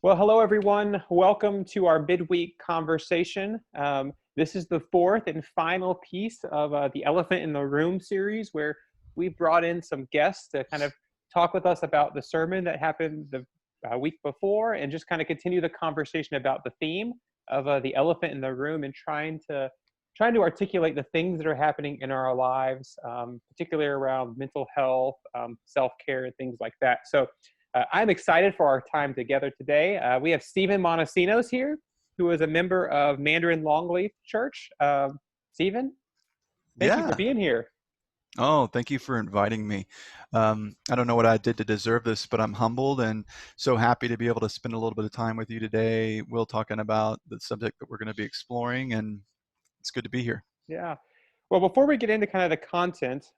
Well, hello everyone. Welcome to our midweek conversation. This is the fourth and final piece of the Elephant in the Room series, where we brought in some guests to kind of talk with us about the sermon that happened the week before, and just kind of continue the conversation about the theme of the elephant in the room, and trying to articulate the things that are happening in our lives, particularly around mental health, self-care, and things like that. So I'm excited for our time together today. We have Stephen Montesinos here, who is a member of Mandarin Longleaf Church. Stephen, thank you for Yeah. being here. Oh, thank you for inviting me. I don't know what I did to deserve this, but I'm humbled and so happy to be able to spend a little bit of time with you today. Will talking about the subject that we're going to be exploring, and it's good to be here. Yeah. Well, before we get into kind of the content,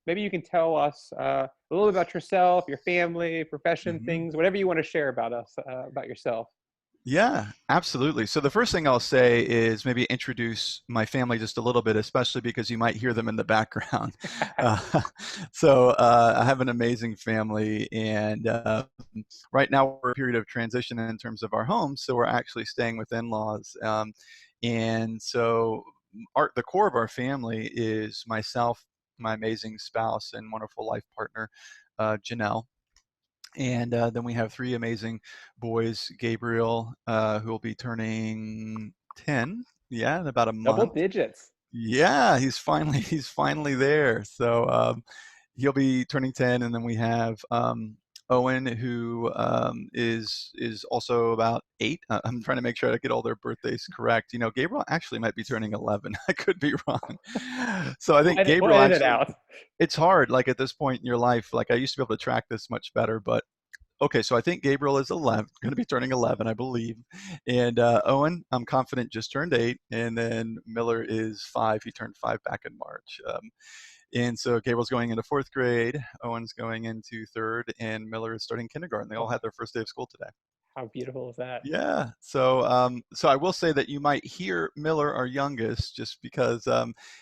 maybe you can tell us a little bit about yourself, your family, profession, hmm things, whatever you want to share about us, about yourself. Yeah, absolutely. So the first thing I'll say is maybe introduce my family just a little bit, especially because you might hear them in the background. Uh, I have an amazing family, and right now we're in a period of transition in terms of our home. So we're actually staying with in-laws, and so the core of our family is myself, my amazing spouse, and wonderful life partner, Janelle. And then we have three amazing boys, Gabriel, who will be turning 10, yeah, in about a Double month. digits. Yeah, he's finally there. So he'll be turning 10, and then we have Owen, who is also about 8. I'm trying to make sure I get all their birthdays correct. You know, Gabriel actually might be turning 11. I could be wrong. So I think We'll Gabriel edit it actually, out. it's hard, like at this point in your life. Like I used to be able to track this much better, but okay, so I think Gabriel is 11, going to be turning 11, I believe. And Owen, I'm confident, just turned 8. And then Miller is 5. He turned 5 back in March. And so Gabriel's going into 4th grade, Owen's going into 3rd, and Miller is starting kindergarten. They all Oh, had their first day of school today. how beautiful is that? Yeah. So I will say that you might hear Miller, our youngest, just because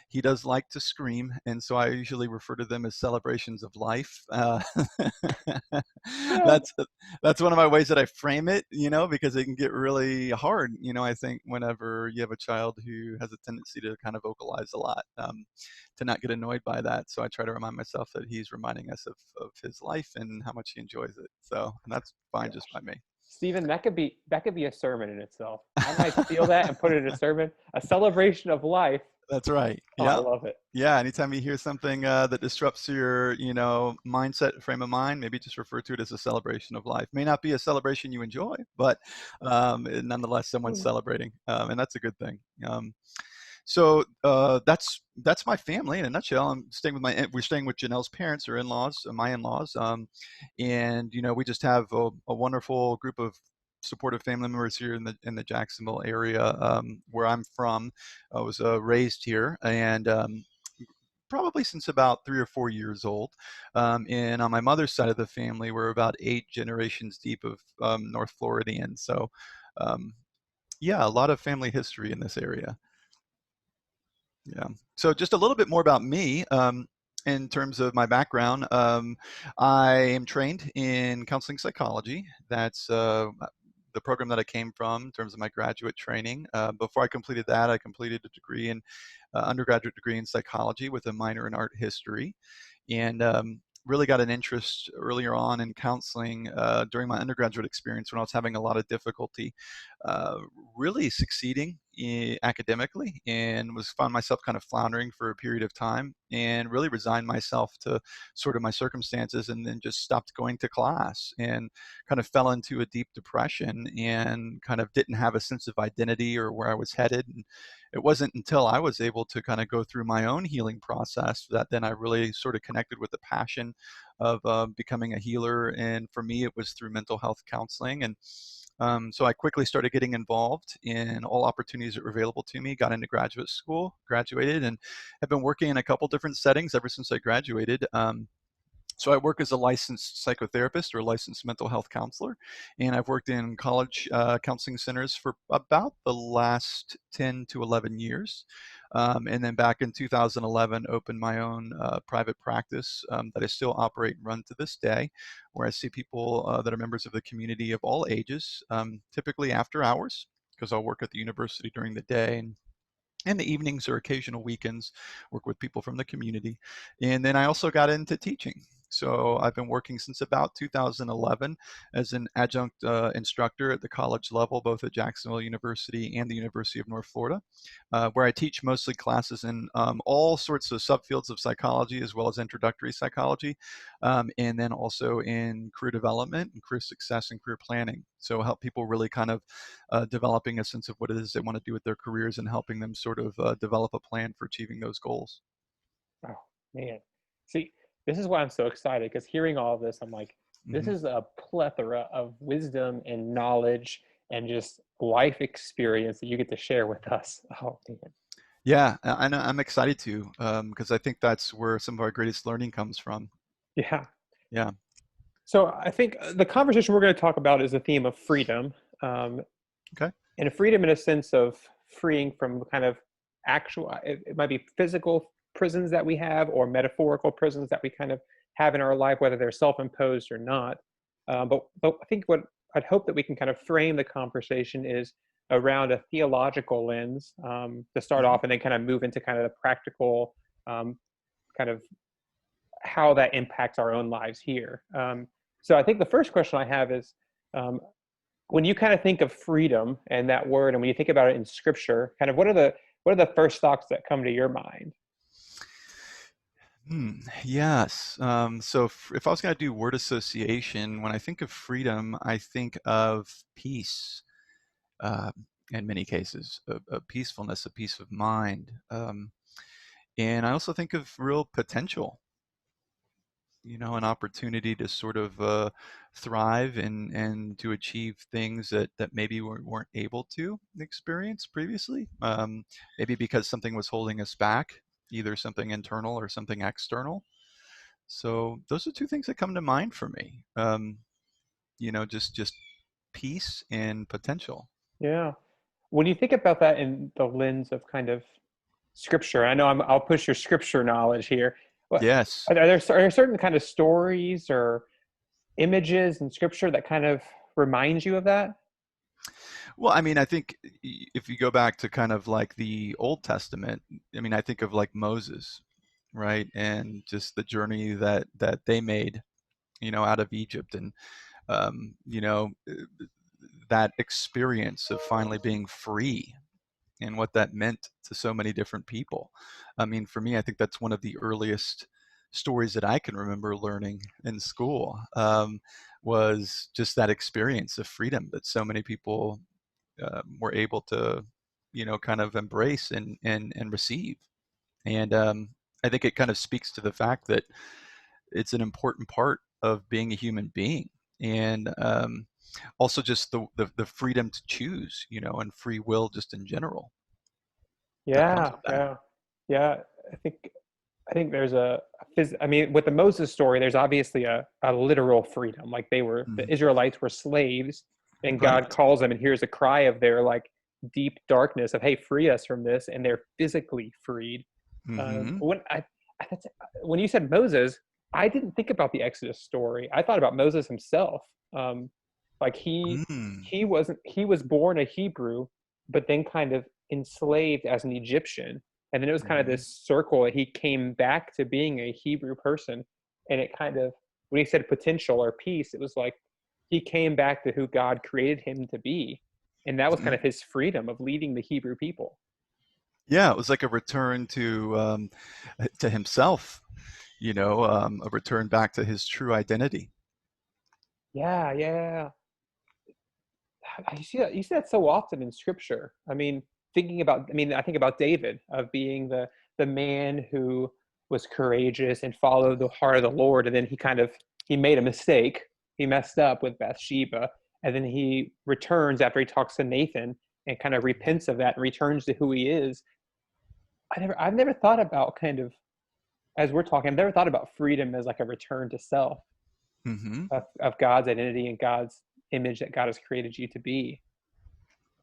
he does like to scream, and so I usually refer to them as celebrations of life. Yeah. That's that's one of my ways that I frame it, because it can get really hard. I think whenever you have a child who has a tendency to kind of vocalize a lot, to not get annoyed by that. So I try to remind myself that he's reminding us of his life and how much he enjoys it. So, and that's fine just by Gosh. me. Stephen, that could be a sermon in itself. I might steal that and put it in a sermon. A celebration of life. That's right. Oh, I Yeah. love it. Yeah. Anytime you hear something that disrupts your, mindset, frame of mind, maybe just refer to it as a celebration of life. May not be a celebration you enjoy, but nonetheless, someone's Hmm. celebrating, and that's a good thing. So that's my family in a nutshell. We're staying with Janelle's parents or in-laws, my in-laws, and we just have a wonderful group of supportive family members here in the Jacksonville area, where I'm from. I was raised here, and probably since about 3 or 4 years old. And on my mother's side of the family, we're about 8 generations deep of North Floridians. So, um, yeah, a lot of family history in this area. Yeah. So just a little bit more about me. In terms of my background, I am trained in counseling psychology. That's the program that I came from in terms of my graduate training. Before I completed that, I completed a degree in undergraduate degree in psychology with a minor in art history, and really got an interest earlier on in counseling during my undergraduate experience when I was having a lot of difficulty uh, really succeeding academically, and found myself kind of floundering for a period of time, and really resigned myself to sort of my circumstances, and then just stopped going to class and kind of fell into a deep depression and kind of didn't have a sense of identity or where I was headed. And it wasn't until I was able to kind of go through my own healing process that then I really sort of connected with the passion of becoming a healer. And for me, it was through mental health counseling. And so I quickly started getting involved in all opportunities that were available to me, got into graduate school, graduated, and have been working in a couple different settings ever since I graduated. So I work as a licensed psychotherapist or a licensed mental health counselor, and I've worked in college counseling centers for about the last 10 to 11 years. And then back in 2011, opened my own private practice that I still operate and run to this day, where I see people that are members of the community of all ages, typically after hours, because I'll work at the university during the day, and in the evenings or occasional weekends, work with people from the community. And then I also got into teaching. So I've been working since about 2011 as an adjunct instructor at the college level, both at Jacksonville University and the University of North Florida, where I teach mostly classes in all sorts of subfields of psychology, as well as introductory psychology, and then also in career development and career success and career planning. So help people really kind of developing a sense of what it is they want to do with their careers and helping them sort of develop a plan for achieving those goals. Oh man. See, this is why I'm so excited, because hearing all of this, I'm like, this Hmm. is a plethora of wisdom and knowledge and just life experience that you get to share with us. Oh man. Yeah, I know, I'm excited to because I think that's where some of our greatest learning comes from. Yeah. Yeah. So I think the conversation we're going to talk about is the theme of freedom, um, Okay. and freedom in a sense of freeing from kind of actual. It might be physical prisons that we have, or metaphorical prisons that we kind of have in our life, whether they're self-imposed or not. But I think what I'd hope that we can kind of frame the conversation is around a theological lens, to start Hmm. off, and then kind of move into kind of the practical, kind of how that impacts our own lives here. So I think the first question I have is, um, when you kind of think of freedom and that word, and when you think about it in Scripture, kind of what are the first thoughts that come to your mind? Yes. So if I was going to do word association, when I think of freedom, I think of peace. Uh, in many cases, a peacefulness, a peace of mind, and I also think of real potential. An opportunity to sort of thrive and to achieve things that maybe we weren't able to experience previously. Maybe because something was holding us back, either something internal or something external. So those are two things that come to mind for me. Just peace and potential. Yeah. When you think about that in the lens of kind of Scripture, I know I'll push your Scripture knowledge here. What Yes. are there certain kind of stories or images in Scripture that kind of remind you of that? Well, I mean, I think if you go back to kind of like the Old Testament, I mean, I think of like Moses, right? And just the journey that they made, out of Egypt, and um, you know, uh, that experience of finally being free and what that meant to so many different people. I mean, for me, I think that's one of the earliest stories that I can remember learning in school, was just that experience of freedom that so many people were able to, kind of embrace and receive. And I think it kind of speaks to the fact that it's an important part of being a human being. And also just the freedom to choose, and free will just in general that comes Yeah, with that. yeah, yeah. I think I think there's I mean, with the Moses story, there's obviously a literal freedom. Like the Mhm. Israelites were slaves, and God Right. calls them and hears a cry of their like deep darkness of, "Hey, free us from this," and they're physically freed. Hmm. That's, when you said Moses, I didn't think about the Exodus story. I thought about Moses himself. Um, like Mm. he was born a Hebrew, but then kind of enslaved as an Egyptian, and then it was kind of Hmm. this circle that he came back to being a Hebrew person. And it kind of, when he said potential or peace, it was like he came back to who God created him to be, and that was kind Hmm. of his freedom of leading the Hebrew people. Yeah, it was like a return to himself, a return back to his true identity. Yeah, yeah. You see that so often in Scripture. I mean, I think about David of being the man who was courageous and followed the heart of the Lord, and then he made a mistake. He messed up with Bathsheba, and then he returns after he talks to Nathan and kind of repents of that and returns to who he is. I've never thought about kind of, as we're talking, I've never thought about freedom as like a return to self, Hmm. of God's identity and God's image that God has created you to be.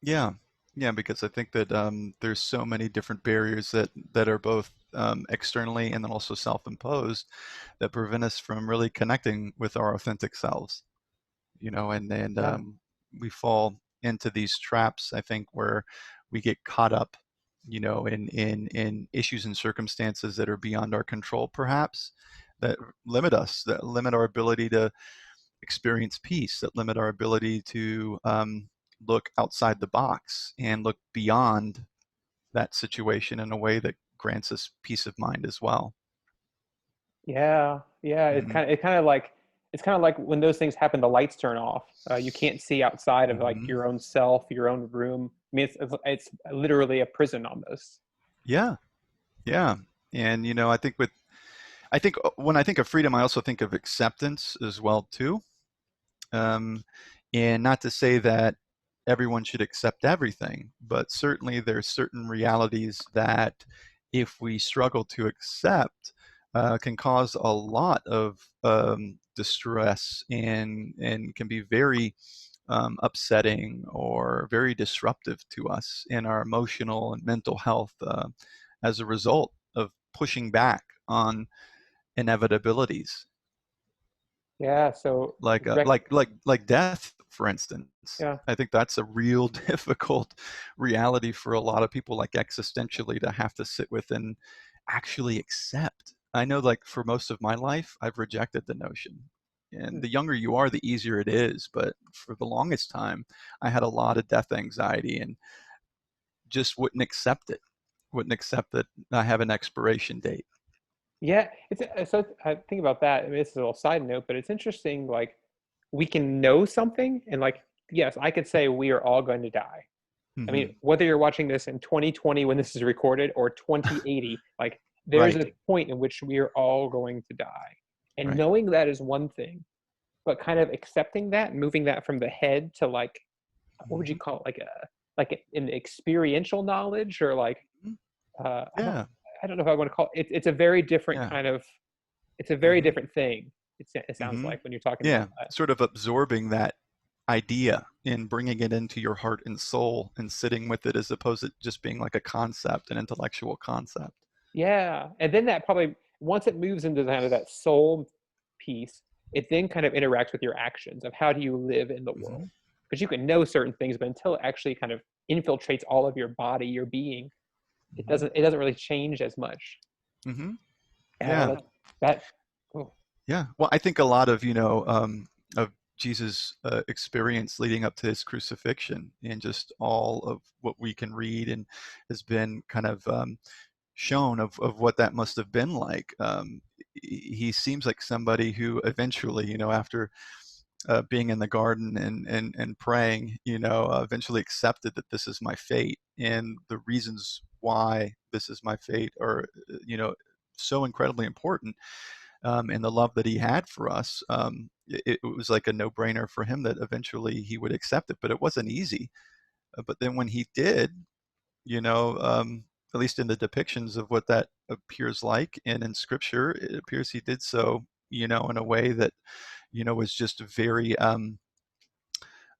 Yeah. Yeah, because I think that there's so many different barriers that are both externally and then also self-imposed that prevent us from really connecting with our authentic selves. And Yeah. we fall into these traps, I think, where we get caught up, in issues and circumstances that are beyond our control, perhaps, that limit us, that limit our ability to experience peace, that limit our ability to look outside the box and look beyond that situation in a way that grants us peace of mind as well. Yeah, yeah. Hmm. It's kind of like when those things happen, the lights turn off. You can't see outside of like Hmm. your own self, your own room. I mean, it's literally a prison almost. Yeah, yeah. And I think when I think of freedom, I also think of acceptance as well too. Um, and not to say that everyone should accept everything, but certainly there's certain realities that if we struggle to accept, can cause a lot of distress and can be very upsetting or very disruptive to us in our emotional and mental health as a result of pushing back on inevitabilities Yeah. So, like death, for instance. yeah. I think that's a real difficult reality for a lot of people, like existentially, to have to sit with and actually accept. I know, like for most of my life, I've rejected the notion. And Hmm. the younger you are, the easier it is. But for the longest time, I had a lot of death anxiety and just wouldn't accept it. Wouldn't accept that I have an expiration date. Yeah. So I think about that. I mean, it's a little side note, but it's interesting. Like, we can know something, and like, yes, I could say we are all going to die. I mean, Hmm. whether you're watching this in 2020 when this is recorded or 2080, like there's Right, a point in which we are all going to die. And right. knowing that is one thing, but kind of accepting that and moving that from the head to like, what would you Hmm. call it? Like an experiential knowledge, or like uh, I don't Yeah, I don't know if I want to call it. It's a very different yeah. kind of, it's a very Hmm. different thing. It sounds Hmm. like when you're talking about Yeah, that. sort of absorbing that idea and bringing it into your heart and soul and sitting with it as opposed to just being like a concept, an intellectual concept. Yeah, and then that probably, once it moves into kind of that soul piece, it then kind of interacts with your actions of how do you live in the Hmm. world. Because you can know certain things, but until it actually kind of infiltrates all of your body, your being, Hmm. it doesn't really change as much. Hmm. Yeah, Yeah, that oh, yeah. Well, I think a lot of, of Jesus' experience leading up to his crucifixion and just all of what we can read and has been kind of shown of what that must have been like. He seems like somebody who eventually, after being in the garden and praying, eventually accepted that this is my fate, and the reasons why this is my fate are, so incredibly important, and the love that he had for us. It was like a no-brainer for him that eventually he would accept it, but it wasn't easy. But then when he did, you know, um, at least in the depictions of what that appears like, and in scripture, it appears he did so, in a way that, was just very, uh,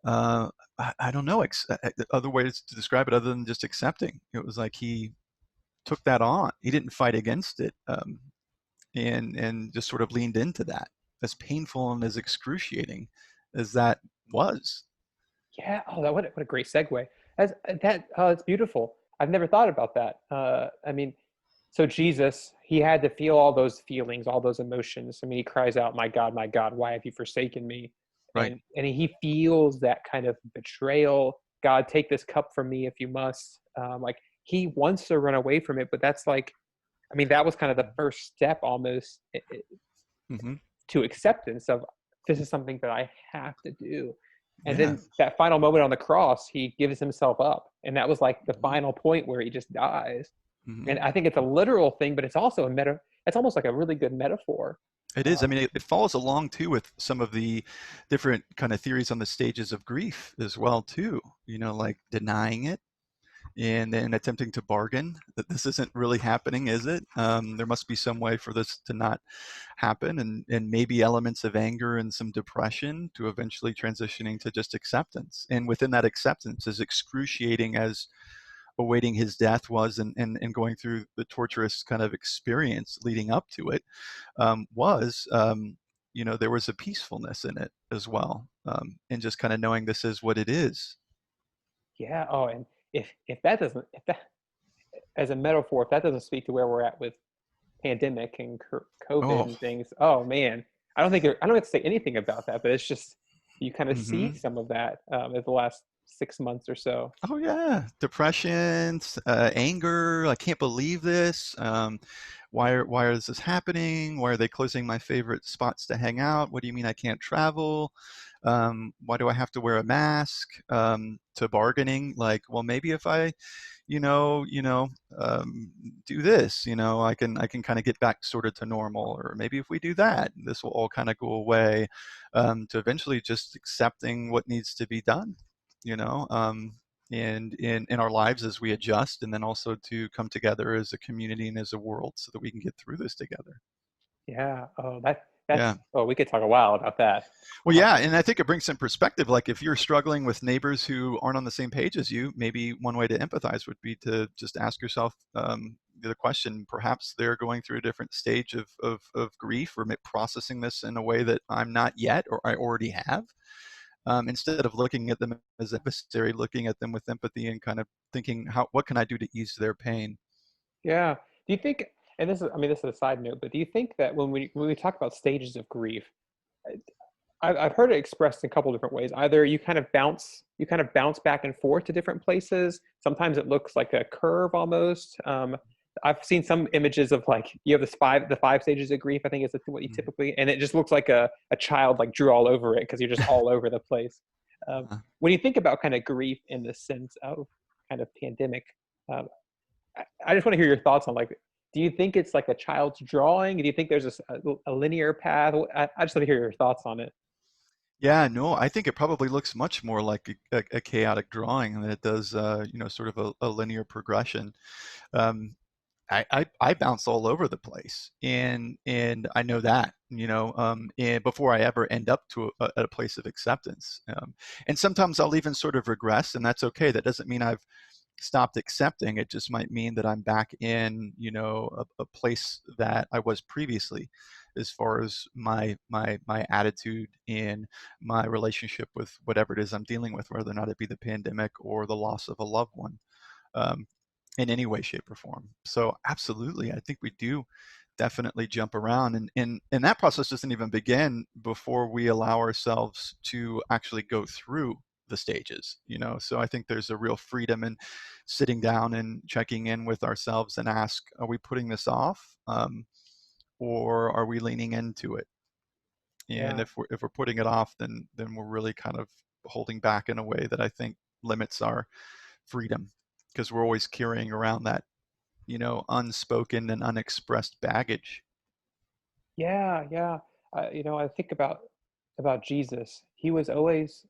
I don't know, other ways to describe it other than just accepting. It was like he took that on. He didn't fight against it, and just sort of leaned into that, as painful and as excruciating as that was. yeah, oh, that what a great segue. That oh, it's beautiful. I've never thought about that. I mean, so Jesus, he had to feel all those feelings, all those emotions. I mean, he cries out, my God, why have you forsaken me?" Right. And he feels that kind of betrayal. God, take this cup from me if you must. Like he wants to run away from it, but that's like, I mean, that was kind of the first step almost Hmm. to acceptance of, this is something that I have to do. And Yeah. then that final moment on the cross, he gives himself up, and that was like the Hmm. final point where he just dies. Hmm. And I think it's a literal thing, but it's also a meta. It's almost like a really good metaphor. It is. I Um, mean, it follows along too with some of the different kind of theories on the stages of grief as well too. Like denying it, and then attempting to bargain that this isn't really happening, is it? There must be some way for this to not happen, and maybe elements of anger and some depression to eventually transitioning to just acceptance. And within that acceptance, as excruciating as awaiting his death was, and going through the torturous kind of experience leading up to it, there was a peacefulness in it as well, and just kind of knowing this is what it is. Yeah. Oh, and if that as a metaphor, if that doesn't speak to where we're at with pandemic and COVID Oh, and things, oh man, I don't have to say anything about that, but it's just you kind of see hmm. some of that in the last 6 months or so. Oh yeah, depression, anger. I can't believe this. Why is this happening? Why are they closing my favorite spots to hang out? What do you mean I can't travel? Why do I have to wear a mask? To bargaining, like, well, maybe if I, you know, you know, do this, I can kind of get back sort of to normal, or maybe if we do that, this will all kind of go away, to eventually just accepting what needs to be done, you know, and in our lives as we adjust, and then also to come together as a community and as a world so that we can get through this together. Yeah. Oh, Yeah. that's oh, we could talk a while about that. Well, Um, yeah, and I think it brings some perspective. Like if you're struggling with neighbors who aren't on the same page as you, maybe one way to empathize would be to just ask yourself the question. Perhaps they're going through a different stage of grief, or processing this in a way that I'm not yet, or I already have. Instead of looking at them as adversary, looking at them with empathy and kind of thinking, what can I do to ease their pain? yeah. Do you think? And this is, I mean, this is a side note, but do you think that when we talk about stages of grief, I've heard it expressed in a couple different ways. Either you kind of bounce back and forth to different places. Sometimes it looks like a curve almost. I've seen some images of like you have the five stages of grief. I think is what you Mhm. typically, and it just looks like a child like drew all over it because you're just all over the place. When you think about kind of grief in the sense of kind of pandemic, um, I just want to hear your thoughts on like, do you think it's like a child's drawing? Do you think there's a linear path? I just want to hear your thoughts on it. Yeah, no, I think it probably looks much more like a chaotic drawing than it does, sort of a linear progression. Um, I bounce all over the place, and I know that, and before I ever end up to a place of acceptance. And sometimes I'll even sort of regress, and that's okay. That doesn't mean I've stopped accepting. It just might mean that I'm back in, a place that I was previously, as far as my attitude in my relationship with whatever it is I'm dealing with, whether or not it be the pandemic or the loss of a loved one, um, in any way, shape, or form. So absolutely, I think we do definitely jump around, and that process doesn't even begin before we allow ourselves to actually go through the stages. So I think there's a real freedom in sitting down and checking in with ourselves and ask, are we putting this off, or are we leaning into it? And Yeah. if we're putting it off, then we're really kind of holding back in a way that I think limits our freedom, because we're always carrying around that, unspoken and unexpressed baggage. Yeah, yeah. I think about Jesus. He was always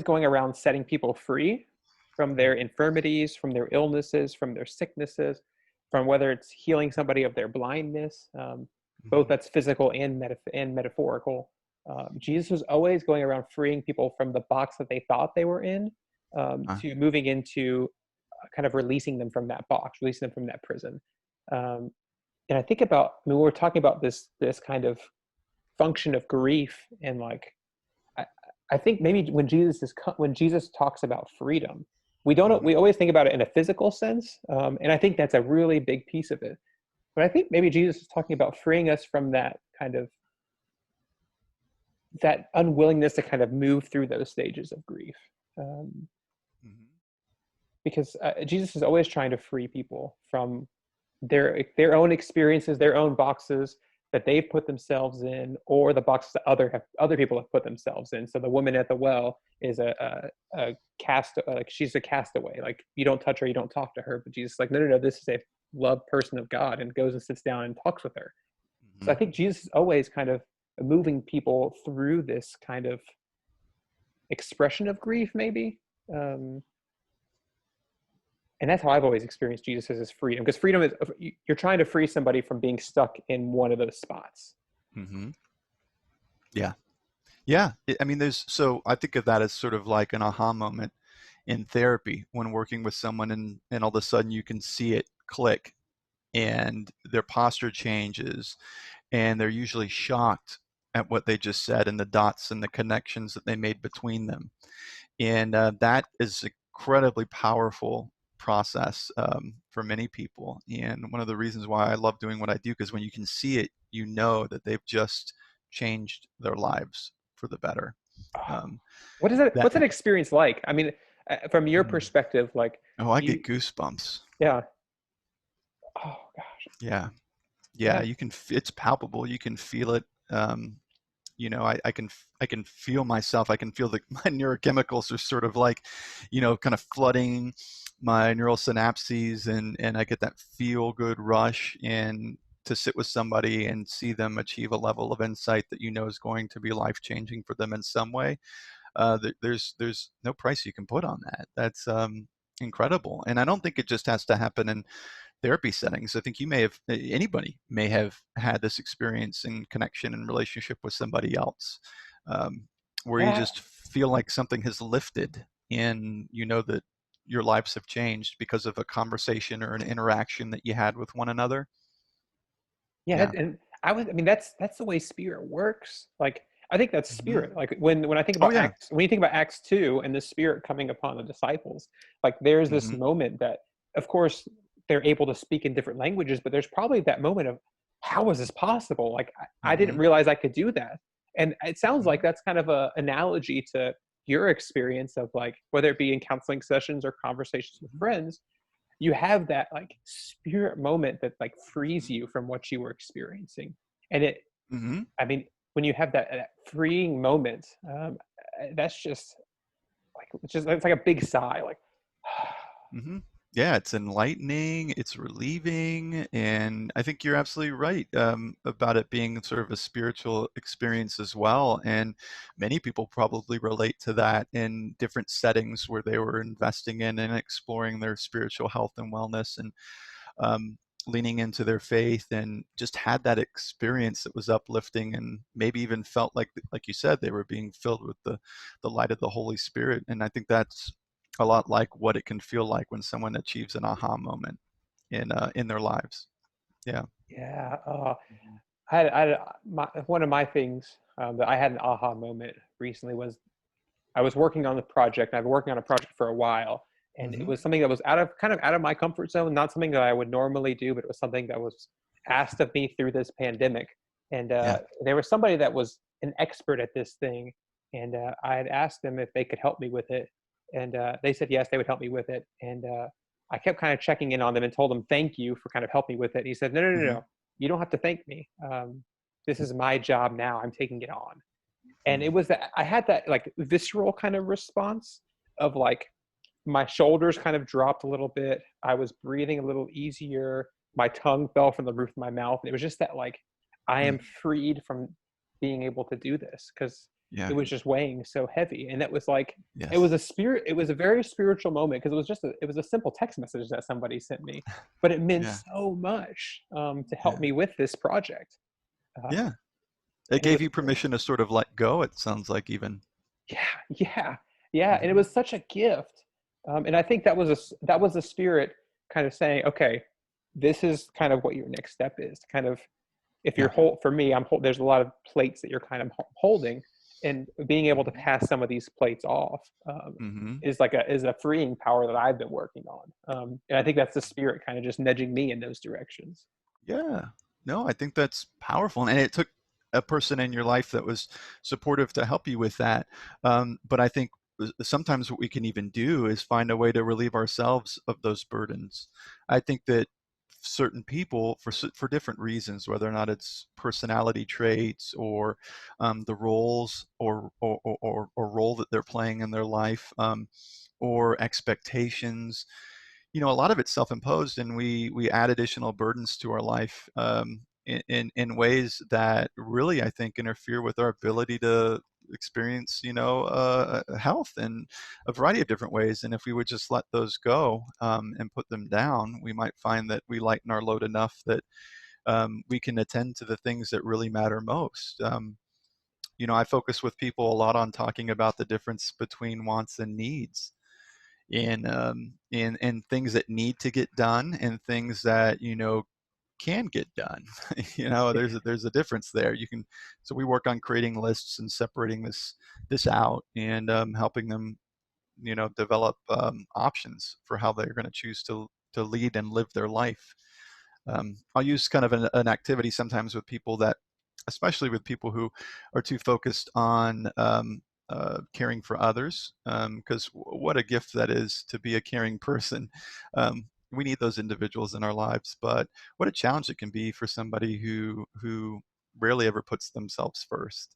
going around setting people free from their infirmities, from their illnesses, from their sicknesses, from whether it's healing somebody of their blindness, both Mhm. that's physical and metaphorical. Jesus was always going around freeing people from the box that they thought they were in, Uh, to moving into kind of releasing them from that box, releasing them from that prison. Um, and I think about, I mean, we were talking about this kind of function of grief, and like I, I think maybe when Jesus talks about freedom, we mhm. always think about it in a physical sense, and I think that's a really big piece of it. But I think maybe Jesus is talking about freeing us from that kind of that unwillingness to kind of move through those stages of grief, um, Mhm. because Jesus is always trying to free people from their own experiences, their own boxes that they've put themselves in, or the boxes that other people have put themselves in. So the woman at the well is a like she's a castaway. Like you don't touch her, you don't talk to her. But Jesus is like, no, no, no, this is a loved person of God, and goes and sits down and talks with her. So I Mhm. think Jesus is always kind of moving people through this kind of expression of grief, maybe. Um, And that's how I've always experienced Jesus as freedom, because freedom is you're trying to free somebody from being stuck in one of those spots. Hmm. Yeah. Yeah. I mean, I think of that as sort of like an aha moment in therapy when working with someone, and all of a sudden you can see it click and their posture changes, and they're usually shocked at what they just said and the dots and the connections that they made between them. And that is incredibly powerful process for many people. And one of the reasons why I love doing what I do, because when you can see it, you know that they've just changed their lives for the better. Um, What is that? that What's that experience like? I mean, from your mm, perspective, like oh, I get you, goosebumps. yeah. Oh gosh, Yeah, yeah, yeah, you can. It's palpable. You can feel it. I can feel myself. I can feel that my neurochemicals are sort of like, kind of flooding my neural synapses, and I get that feel good rush. And to sit with somebody and see them achieve a level of insight that is going to be life changing for them in some way, there's no price you can put on that. That's incredible. And I don't think it just has to happen in therapy settings. I think anybody may have had this experience in connection and relationship with somebody else, where you yeah, just feel like something has lifted, and that your lives have changed because of a conversation or an interaction that you had with one another. yeah. Yeah. And I mean, that's the way spirit works. Like, I think that's Hmm. spirit. Like when I think Oh about yeah. Acts, when you think about Acts 2 and the Spirit coming upon the disciples, like there's this Hmm. moment that, of course, they're able to speak in different languages, but there's probably that moment of, how is this possible? Like I didn't Hmm. realize I could do that. And it sounds like Hmm. that's kind of a analogy to your experience of, like, whether it be in counseling sessions or conversations with friends, you have that like spirit moment that like frees you from what you were experiencing. And it, Hmm. I mean, when you have that freeing moment, that's just like, it's like a big sigh, like, Hmm. Yeah, it's enlightening, it's relieving, and I think you're absolutely right about it being sort of a spiritual experience as well. And many people probably relate to that in different settings where they were investing in and exploring their spiritual health and wellness, and um, leaning into their faith, and just had that experience that was uplifting, and maybe even felt like you said, they were being filled with the light of the Holy Spirit. And I think that's a lot like what it can feel like when someone achieves an aha moment in their lives. Yeah. yeah. One of my things, that I had an aha moment recently was, I was working on the project. I've been working on a project for a while, and it Hmm. was something that was out of my comfort zone, not something that I would normally do, but it was something that was asked of me through this pandemic. And Yeah. there was somebody that was an expert at this thing, and I had asked them if they could help me with it, and they said yes, they would help me with it. And I kept kind of checking in on them and told them thank you for kind of helping me with it. He said, no, no, no, Hmm. no, you don't have to thank me. This is my job now. I'm taking it on. And it Hmm. was that I had that like visceral kind of response of like, my shoulders kind of dropped a little bit. I was breathing a little easier. My tongue fell from the roof of my mouth. And it was just that like, I am freed from being able to do this, because Yeah. it was just weighing so heavy. And it was like, Yes. it was a very spiritual moment, because it was a simple text message that somebody sent me, but it meant Yeah. so much, to help Yeah. me with this project. Yeah. It And it gave was, you permission to sort of let go, it sounds like, even. yeah, yeah, yeah, and it Hmm. was such a gift. And I think that was the spirit kind of saying, okay, this is kind of what your next step is. Kind of, if you're Yeah. for me, there's a lot of plates that you're kind of holding, and being able to Hmm. pass some of these plates off, Hmm. is a freeing power that I've been working on. And I think that's the spirit kind of just nudging me in those directions. Yeah. No, I think that's powerful. And it took a person in your life that was supportive to help you with that. But I think sometimes what we can even do is find a way to relieve ourselves of those burdens. I think that certain people, for different reasons, whether or not it's personality traits or the roles or role that they're playing in their life, or expectations, a lot of it's self-imposed, and we add additional burdens to our life, in ways that really, I think, interfere with our ability to experience, health in a variety of different ways. And if we would just let those go, and put them down, we might find that we lighten our load enough that we can attend to the things that really matter most. I focus with people a lot on talking about the difference between wants and needs, in things that need to get done and things that can get done. There's a difference there. So we work on creating lists and separating this out, and helping them develop options for how they're going to choose to lead and live their life. I'll use kind of an activity sometimes with people that, especially with people who are too focused on caring for others, because what a gift that is to be a caring person. We need those individuals in our lives, but what a challenge it can be for somebody who rarely ever puts themselves first.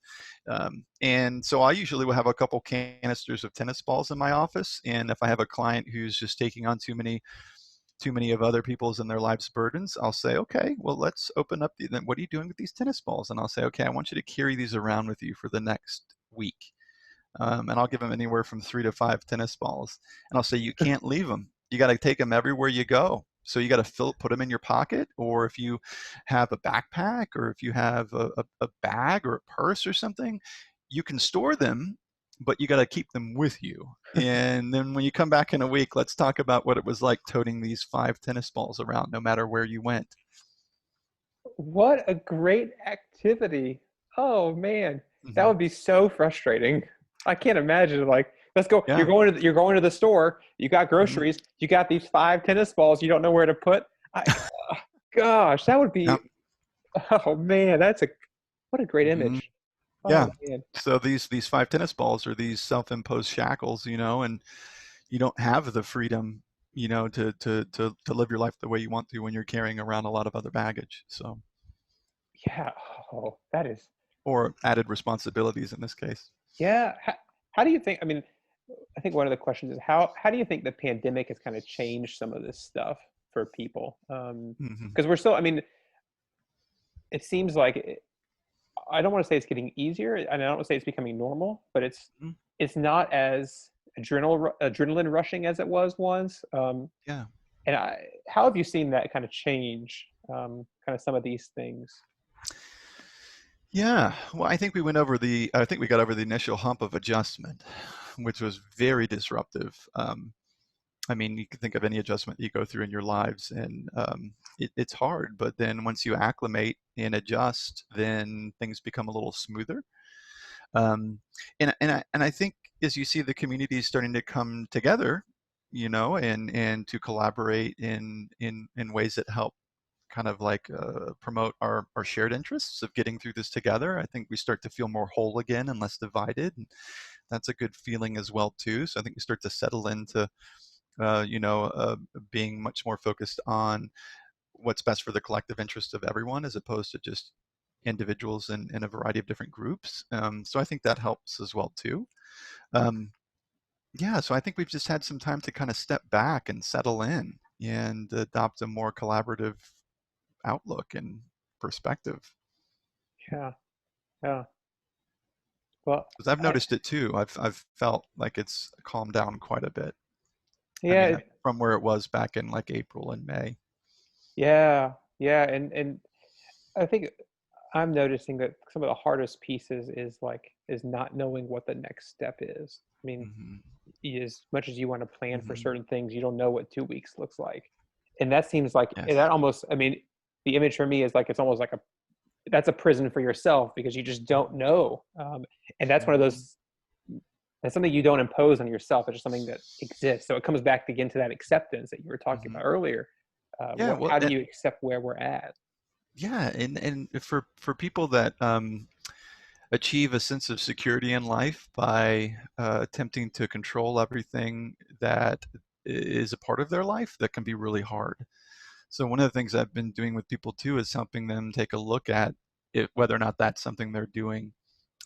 And so I usually will have a couple canisters of tennis balls in my office, and if I have a client who's just taking on too many of other people's and their life's burdens, I'll say, okay, well, let's open up what are you doing with these tennis balls? And I'll say, okay, I want you to carry these around with you for the next week. And I'll give them anywhere from 3 to 5 tennis balls. And I'll say, you can't leave them. You got to take them everywhere you go. So you got to put them in your pocket, or if you have a backpack, or if you have a bag or a purse or something, you can store them, but you got to keep them with you. And then when you come back in a week, let's talk about what it was like toting these 5 tennis balls around, no matter where you went. What a great activity. Oh man, that Mm-hmm. would be so frustrating. I can't imagine, like, let's go. Yeah. You're going to the store, you got Mm-hmm. groceries, you got these 5 tennis balls you don't know where to put. Gosh, that would Yeah. be, oh man, what a great Mm-hmm. image. Yeah. Oh man. So these 5 tennis balls are these self-imposed shackles, and you don't have the freedom, to live your life the way you want to when you're carrying around a lot of other baggage. So, Yeah. Oh, that is, or added responsibilities in this case. yeah. How do you think, I mean, I think one of the questions is how do you think the pandemic has kind of changed some of this stuff for people? Hmm. Because we're still, I mean, it seems like I don't want to say it's getting easier, and I don't want to say it's becoming normal, but it's not as adrenaline rushing as it was once. Yeah. And how have you seen that kind of change? Kind of some of these things. Yeah. Well, I think we got over the initial hump of adjustment, which was very disruptive. I mean, you can think of any adjustment you go through in your lives, and it's hard. But then once you acclimate and adjust, then things become a little smoother. Um, and I think as you see the community starting to come together, and to collaborate in ways that help kind of like promote our shared interests of getting through this together, I think we start to feel more whole again and less divided. And that's a good feeling as well too. So I think we start to settle into being much more focused on what's best for the collective interest of everyone, as opposed to just individuals in a variety of different groups. So I think that helps as well too. Um, yeah, so I think we've just had some time to kind of step back and settle in and adopt a more collaborative outlook and perspective. Yeah, yeah. Well, Because I've I noticed it too. I've felt like it's calmed down quite a bit. I yeah, mean, from where it was back in like April and May. yeah, yeah, and I think I'm noticing that some of the hardest pieces is not knowing what the next step is. I mean, Hmm. as much as you want to plan for Hmm. certain things, you don't know what 2 weeks looks like. And that seems like Yes. that almost, I mean, the image for me is like it's almost like that's a prison for yourself because you just don't know. And that's one of Hmm. those, that's something you don't impose on yourself. It's just something that exists. So it comes back again to that acceptance that you were talking Hmm. about earlier. Yeah. Well, How do you accept where we're at? yeah, and for people that achieve a sense of security in life by attempting to control everything that is a part of their life, that can be really hard. So one of the things I've been doing with people too is helping them take a look at whether or not that's something they're doing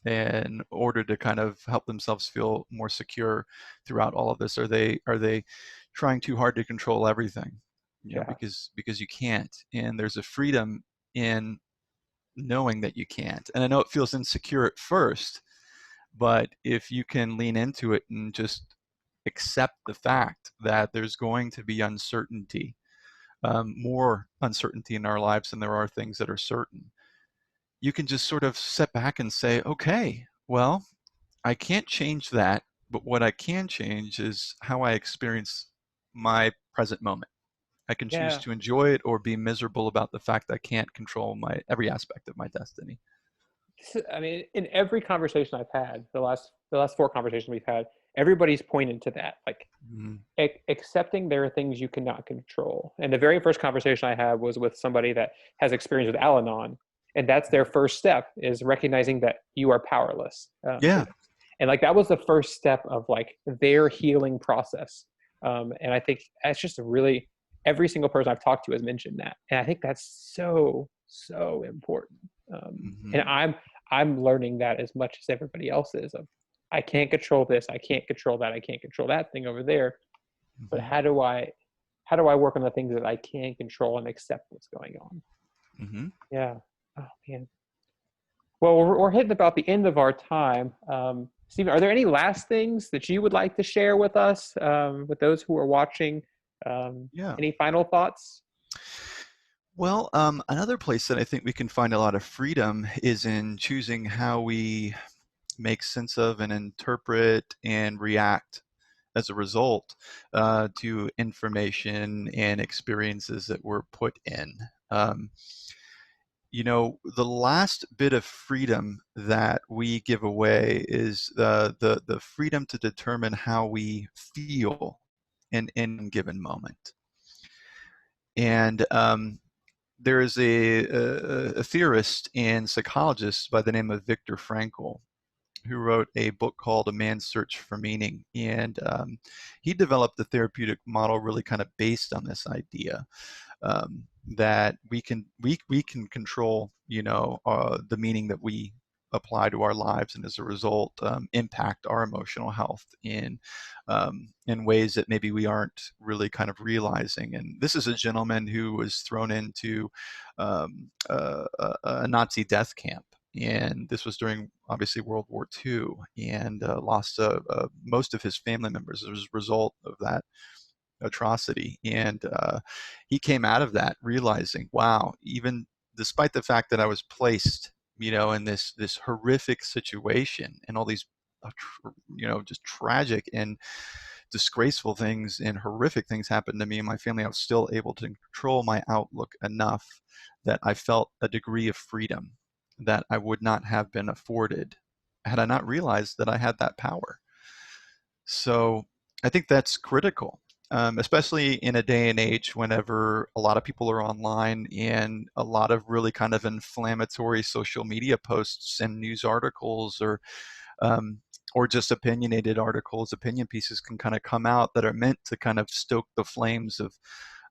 in order to kind of help themselves feel more secure throughout all of this. Are they trying too hard to control everything? Yeah. Because you can't, and there's a freedom in knowing that you can't. And I know it feels insecure at first, But if you can lean into it and just accept the fact that there's going to be uncertainty, more uncertainty in our lives than there are things that are certain, you can just sort of sit back and say, okay, well, I can't change that, but what I can change is how I experience my present moment. I can choose Yeah. to enjoy it or be miserable about the fact that I can't control my every aspect of my destiny. I mean, in every conversation I've had, the last four conversations we've had, everybody's pointed to that, like Mhm. accepting there are things you cannot control. And the very first conversation I had was with somebody that has experience with Al-Anon, and that's their first step is recognizing that you are powerless. Yeah. And like that was the first step of like their healing process. And I think that's just a really every single person I've talked to has mentioned that, and I think that's so important. And Hmm. I'm learning that as much as everybody else is. Of I can't control this, I can't control that, I can't control that thing over there. But Hmm. how do I work on the things that I can control and accept what's going on? Hmm. Yeah. Oh man. Well, we're hitting about the end of our time. Stephen, are there any last things that you would like to share with us, with those who are watching? Yeah. Any final thoughts? Well, another place that I think we can find a lot of freedom is in choosing how we make sense of and interpret and react as a result to information and experiences that we're put in. Um, the last bit of freedom that we give away is the freedom to determine how we feel in any given moment. And there is a theorist and psychologist by the name of Viktor Frankl who wrote a book called A Man's Search for Meaning. And he developed the therapeutic model really kind of based on this idea that we can control the meaning that we apply to our lives, and as a result impact our emotional health in ways that maybe we aren't really kind of realizing. And this is a gentleman who was thrown into a Nazi death camp, and this was during obviously World War II, and lost most of his family members as a result of that atrocity. And he came out of that realizing, wow, even despite the fact that I was placed, in this horrific situation, and all these, just tragic and disgraceful things and horrific things happened to me and my family, I was still able to control my outlook enough that I felt a degree of freedom that I would not have been afforded had I not realized that I had that power. So I think that's critical, especially in a day and age whenever a lot of people are online and a lot of really kind of inflammatory social media posts and news articles um, or just opinionated articles, opinion pieces can kind of come out that are meant to kind of stoke the flames of,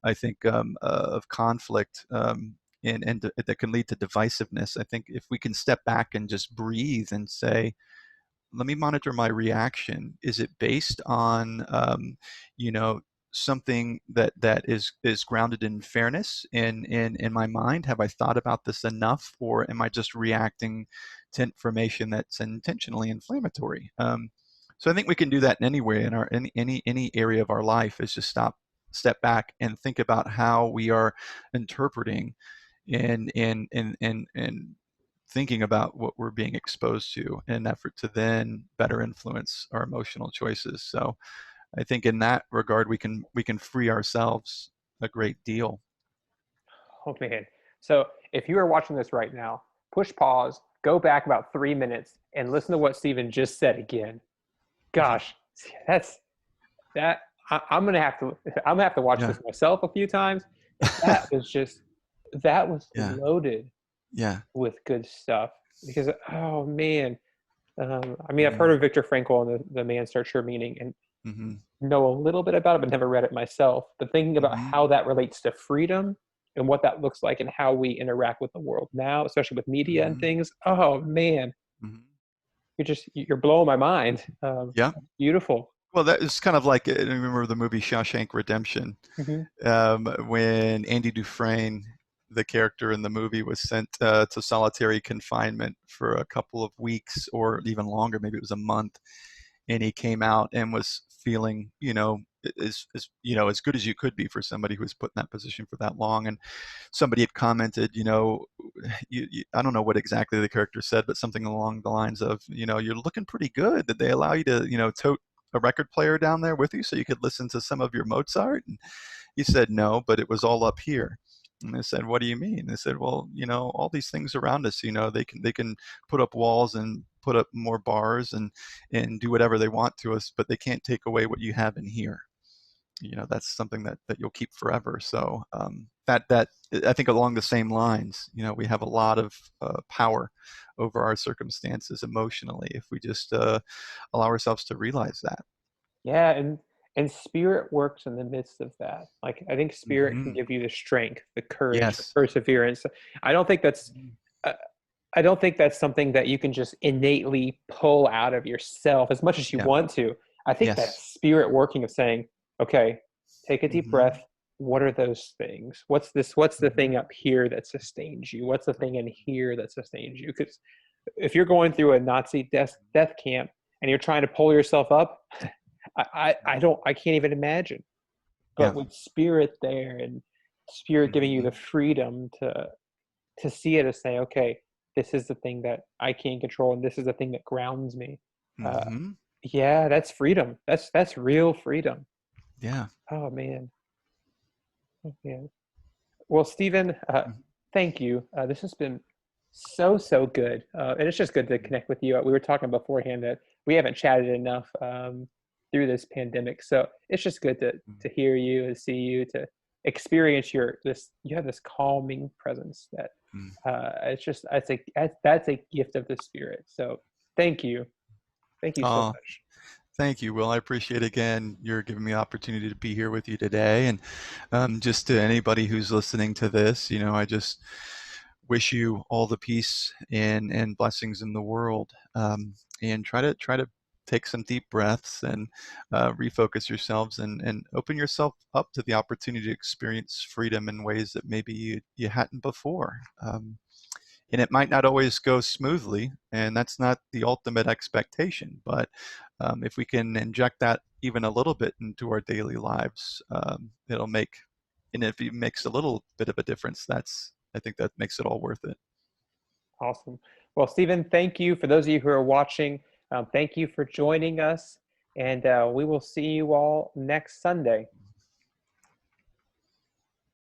I think, of conflict. And that can lead to divisiveness. I think if we can step back and just breathe and say, let me monitor my reaction. Is it based on, you know, something that is grounded in fairness in my mind? Have I thought about this enough, or am I just reacting to information that's intentionally inflammatory? So I think we can do that in any way in our any area of our life. Is just step back and think about how we are interpreting and thinking about what we're being exposed to in an effort to then better influence our emotional choices. So I think in that regard we can free ourselves a great deal. Oh man. So if you are watching this right now, push pause, go back about 3 minutes, and listen to what Stephen just said again. Gosh, that's that. I'm gonna have to watch Yeah. this myself a few times. That was Yeah. loaded Yeah. with good stuff. Because oh man, I mean I've heard Hmm. of Viktor Frankl and the Man's Search for Meaning, and Hmm. know a little bit about it, but never read it myself. But thinking about Hmm. how that relates to freedom and what that looks like and how we interact with the world now, especially with media and Hmm. things. Oh man, Hmm. you're blowing my mind. Yeah. Beautiful. Well, that is kind of like, I remember the movie Shawshank Redemption, Hmm. when Andy Dufresne the character in the movie was sent to solitary confinement for a couple of weeks or even longer, maybe it was a month, and he came out and was feeling, as good as you could be for somebody who was put in that position for that long. And somebody had commented, I don't know what exactly the character said, but something along the lines of, you're looking pretty good. Did they allow you to, tote a record player down there with you so you could listen to some of your Mozart? And he said, no, but it was all up here. And they said, what do you mean? They said, well, all these things around us, they can put up walls and put up more bars and do whatever they want to us, but they can't take away what you have in here. That's something that you'll keep forever. So that I think along the same lines, we have a lot of power over our circumstances emotionally if we just allow ourselves to realize that. Yeah, and spirit works in the midst of that. Like I think spirit can Hmm. give you the strength, the courage, the Yes. perseverance. I don't think that's Mhm. uh, I don't think that's something that you can just innately pull out of yourself as much as you Yeah. want to. I think that Yes. spirit working of saying, okay, take a deep Hmm. breath. What are those things? What's this? What's the Hmm. thing up here that sustains you? What's the thing in here that sustains you? Because if you're going through a Nazi death camp and you're trying to pull yourself up, I can't even imagine. Yeah. But with spirit there and spirit giving you the Hmm. freedom to see it, to say, okay, this is the thing that I can't control, and this is the thing that grounds me. Uh, Hmm. yeah, that's freedom. That's real freedom. Yeah. Oh man, oh, man. Well, Stephen, thank you. This has been so good, and it's just good to connect with you. We were talking beforehand that we haven't chatted enough through this pandemic, so it's just good to hear you and see you, to experience your this. You have this calming presence that it's just that's a gift of the spirit. So thank you so Oh, much. thank you, Will. I appreciate again you're giving me the opportunity to be here with you today. And just to anybody who's listening to this, I just wish you all the peace and blessings in the world. And try to take some deep breaths and refocus yourselves and open yourself up to the opportunity to experience freedom in ways that maybe you hadn't before. And it might not always go smoothly, and that's not the ultimate expectation. But if we can inject that even a little bit into our daily lives, it'll make, and if it makes a little bit of a difference, I think that makes it all worth it. Awesome. Well, Stephen, thank you. For those of you who are watching, thank you for joining us, and we will see you all next Sunday.